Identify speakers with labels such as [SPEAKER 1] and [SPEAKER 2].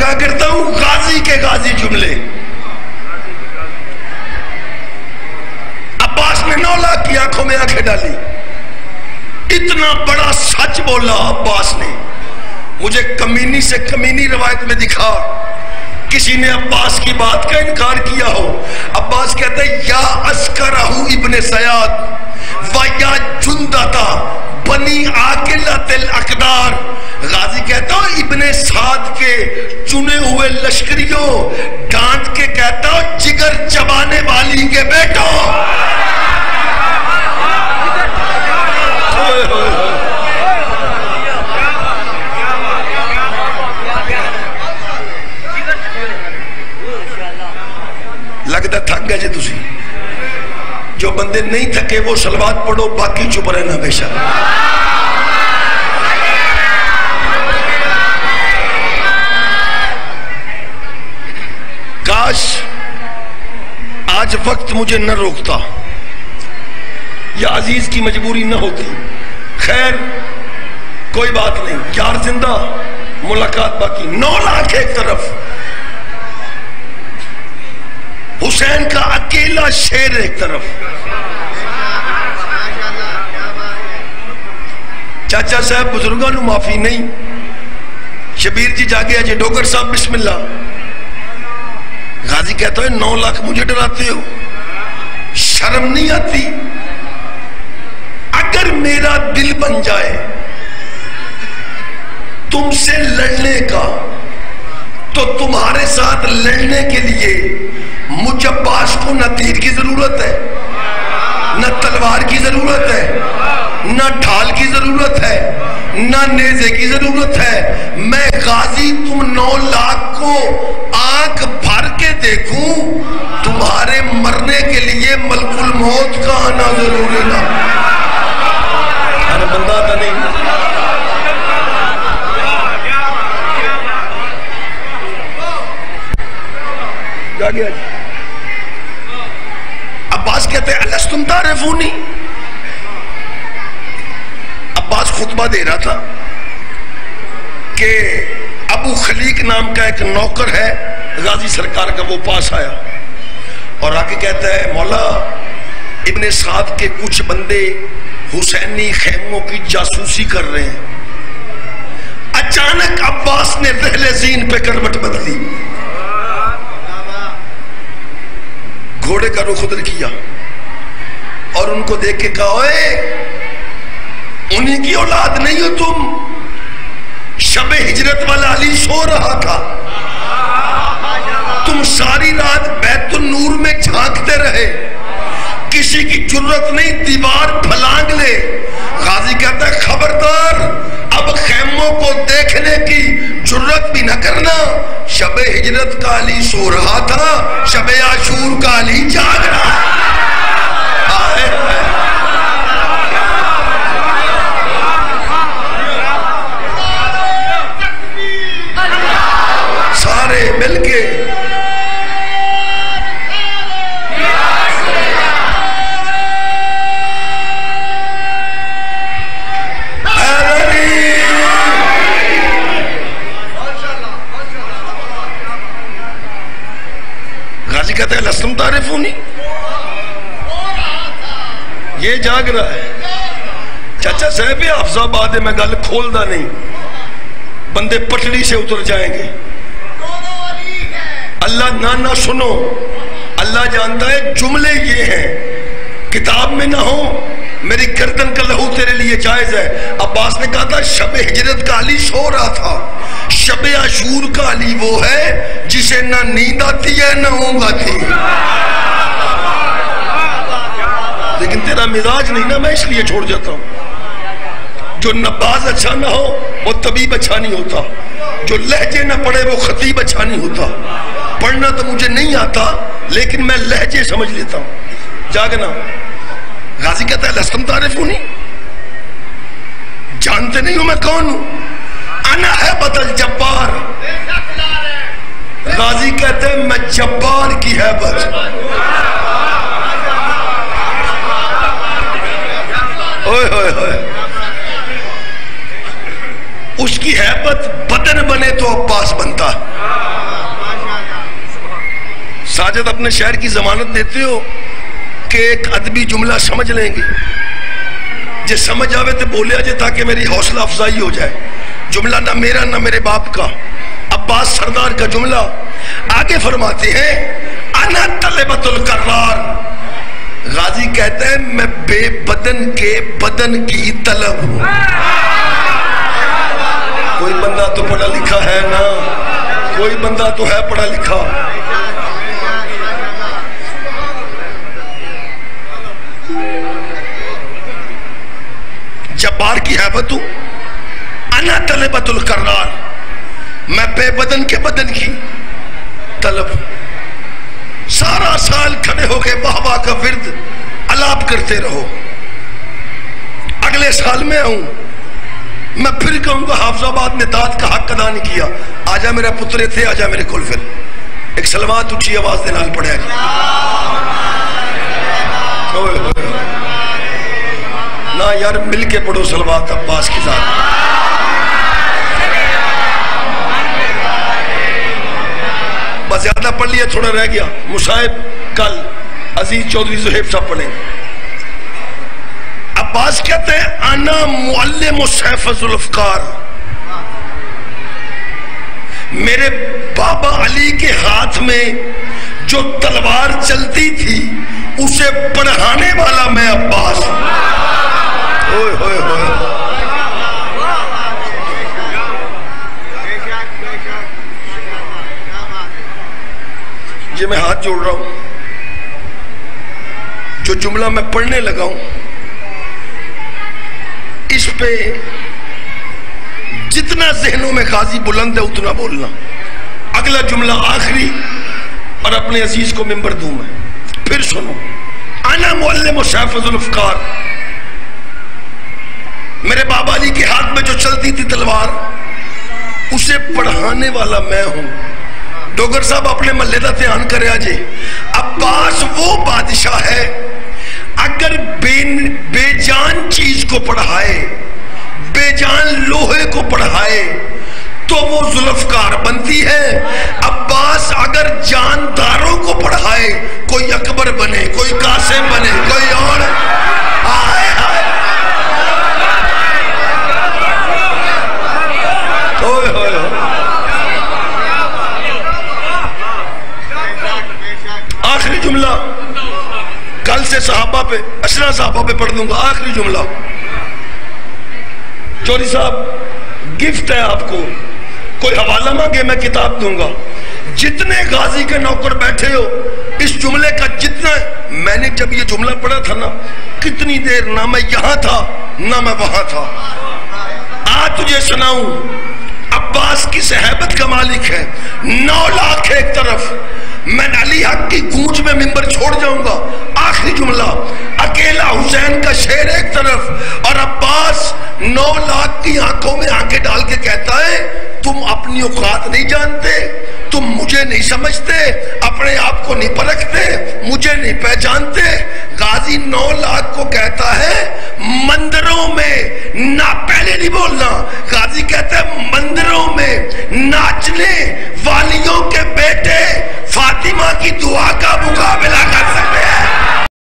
[SPEAKER 1] ادا کرتا ہوں غازی کے غازی جملے. عباس نے 9 لاکھ کی آنکھوں میں آنکھیں ڈالی. اتنا بڑا سچ بولا عباس نے. مجھے کمینی سے کمینی روایت میں دکھا کسی نے عباس کی بات کا انکار کیا ہو. عباس کہتے ہیں یا عسکرہ ابن زیاد و یا جندتا بنی عاقلۃ الاقدار. غازی کہتا ہوں ابن سعد کے چنے ہوئے لشکریوں، ڈانٹ کے کہتا ہوں جگر چبانے والی کے بیٹوں. لگتا تھک گئے جی تسی. جو بندے نہیں تھکے وہ صلوات پڑھو، باقی چپ رہنا بے شک. کاش آج وقت مجھے نہ روکتا یا عزیز کی مجبوری نہ ہوتی. خیر کوئی بات نہیں، یار زندہ، ملاقات باقی. 9 لاکھ ایک طرف، حسین کا اکیلا شیر ایک طرف. چاچا صاحب بزرگوں نو معافی نہیں. شبیر جی جاگے اجے ڈوگر صاحب بسم اللہ. غازی کہتا ہے 9 لاکھ مجھے ڈراتے ہو، شرم نہیں آتی؟ اگر میرا دل بن جائے تم سے لڑنے کا تو تمہارے ساتھ لڑنے کے لیے مجھ عباس کو نہ تیر کی ضرورت ہے، نہ تلوار کی ضرورت ہے، نہ ڈھال کی ضرورت ہے، نہ نیزے کی ضرورت ہے. میں غازی تم 9 لاکھ کو آنکھ بھر کے دیکھوں، تمہارے مرنے کے لیے ملک الموت کا آنا ضروری نہ. بندہ تھا نہیں. جا گیا جی. عباس کہتے ہیں الستم تعرفونی. عباس خطبہ دے رہا تھا کہ ابو خلیق نام کا ایک نوکر ہے غازی سرکار کا، وہ پاس آیا اور آ کے کہتا ہے مولا ابن سعد کے کچھ بندے حسینی خیموں کی جاسوسی کر رہے ہیں. اچانک عباس نے پہلے زین پہ کروٹ بدلی، گھوڑے کا رخ ادھر کیا اور ان کو دیکھ کے کہا اے انہی کی اولاد نہیں ہو تم؟ شب ہجرت والا علی سو رہا تھا، تم ساری رات بیت النور میں جھانکتے رہے، کسی کی جرت نہیں دیوار پھلانگ لے. غازی کہتا ہے خبردار اب خیموں کو دیکھنے کی جرت بھی نہ کرنا. شب ہجرت کا علی سو رہا تھا، شب عاشور کا علی جاگ رہا. سارے مل کے کہتے ہیں لستم تعرفونی. یہ جاگ رہا ہے. چاچا صاحب حافظ آباد میں گل کھولدا نہیں، بندے پٹڑی سے اتر جائیں گے. اللہ نہ سنو، اللہ جانتا ہے جملے یہ ہیں، کتاب میں نہ ہو. میری گردن کا لہو تیرے لیے جائز ہے. عباس نے کہا تھا شب ہجرت کا علی سو رہا تھا، شب عاشور کا علی وہ ہے جسے نہ نیند آتی ہے نہ اونگ آتی ہے. لیکن تیرا مزاج نہیں نا، میں اس لیے چھوڑ جاتا ہوں. جو نباز اچھا نہ ہو وہ طبیب اچھا نہیں ہوتا، جو لہجے نہ پڑھے وہ خطیب اچھا نہیں ہوتا. پڑھنا تو مجھے نہیں آتا لیکن میں لہجے سمجھ لیتا ہوں. جاگنا. غازی کہتا ہے لستم تعرفونی، جانتے نہیں ہوں میں کون ہوں؟ انا ہے بدل جبار. غازی کہتے ہیں میں جبار کی ہیبت. اوئے ہوئے ہوئے. اس کی ہیبت بدن بنے تو عباس بنتا ہے. ساجد اپنے شہر کی ضمانت دیتے ہو کہ ایک ادبی جملہ سمجھ لیں گے، جے سمجھ آوے تو بولے آجے تاکہ میری حوصلہ افزائی ہو جائے. جملہ نہ میرا نہ میرے باپ کا، عباس سردار کا جملہ. آگے فرماتے ہیں انا طلبۃ القرار، غازی کہتے ہیں میں بے بدن کے بدن کی طلب ہوں. کوئی بندہ تو پڑھا لکھا ہے نا، کوئی بندہ تو ہے پڑھا لکھا. جبار کی حیبت ہوں. انا طلبۃ القرار، میں بے بدن کے بدن کی طلب. سارا سال کھڑے ہو کے واہ واہ کا ورد الاپ کرتے رہو. اگلے سال میں آؤں میں پھر کہوں گا حافظ آباد میں داد کا حق ادا نہیں کیا. آجا میرا پترے تھے، آجا میرے کول. پھر ایک سلوات اچھی آواز دے نال پڑھے گا. نہ یار مل کے پڑھو سلوات عباس کی ذات. بس زیادہ پڑھ لیا، تھوڑا رہ گیا. مصاحب کل عزیز چودھری زہیب صاحب پڑھیں. عباس کہتے ہیں انا معلم سیف ذوالفقار، میرے بابا علی کے ہاتھ میں جو تلوار چلتی تھی اسے پڑھانے والا میں عباس. ہوئے ہوئے ہوئے. یہ میں ہاتھ جوڑ رہا ہوں، جو جملہ میں پڑھنے لگا ہوں اس پہ جتنا ذہنوں میں غازی بلند ہے اتنا بولنا. اگلا جملہ آخری اور اپنے عزیز کو ممبر دوں میں. پھر سنو، انا معلم سیف ذوالفقار، میرے بابا علی کے ہاتھ میں جو چلتی تھی تلوار اسے پڑھانے والا میں ہوں. ڈوگر صاحب اپنے محلے دا دھیان کرے آجے. عباس وہ بادشاہ ہے اگر بے جان چیز کو پڑھائے، بے جان لوہے کو پڑھائے تو وہ ذوالفقار بنتی ہے. عباس اگر جانداروں کو پڑھائے، کوئی اکبر بنے، کوئی قاسم بنے، کوئی اور. آئے آئے ہوئے ہوئے. آخری جملہ کل سے صحابہ پہ، اشرا صحابہ پہ پڑھ دوں گا. آخری جملہ چوری صاحب گفٹ ہے آپ کو، کوئی حوالہ مانگے میں کتاب دوں گا. جتنے غازی کے نوکر بیٹھے ہو اس جملے کا جتنا، میں نے جب یہ جملہ پڑھا تھا نا کتنی دیر نہ میں یہاں تھا نہ میں وہاں تھا. آج تجھے سناؤں عباس کی صحابت کا مالک ہے. 9 لاکھ ایک طرف، میں علی حق کی گونج میں ممبر چھوڑ جاؤں گا. آخری جملہ اکیلا حسین کا شعر ایک طرف اور عباس 9 لاکھ کی آنکھوں میں آنکھیں ڈال کے کہتا ہے تم اپنی اوقات نہیں جانتے، تم مجھے نہیں سمجھتے، اپنے آپ کو نہیں پرکھتے، مجھے نہیں پہچانتے. غازی 9 لاکھ کو کہتا ہے مندروں میں نہ، پہلے نہیں بولنا، غازی کہتا ہے مندروں میں ناچنے والیوں کے بیٹے فاطمہ کی دعا کا مقابلہ کر سکتے ہیں.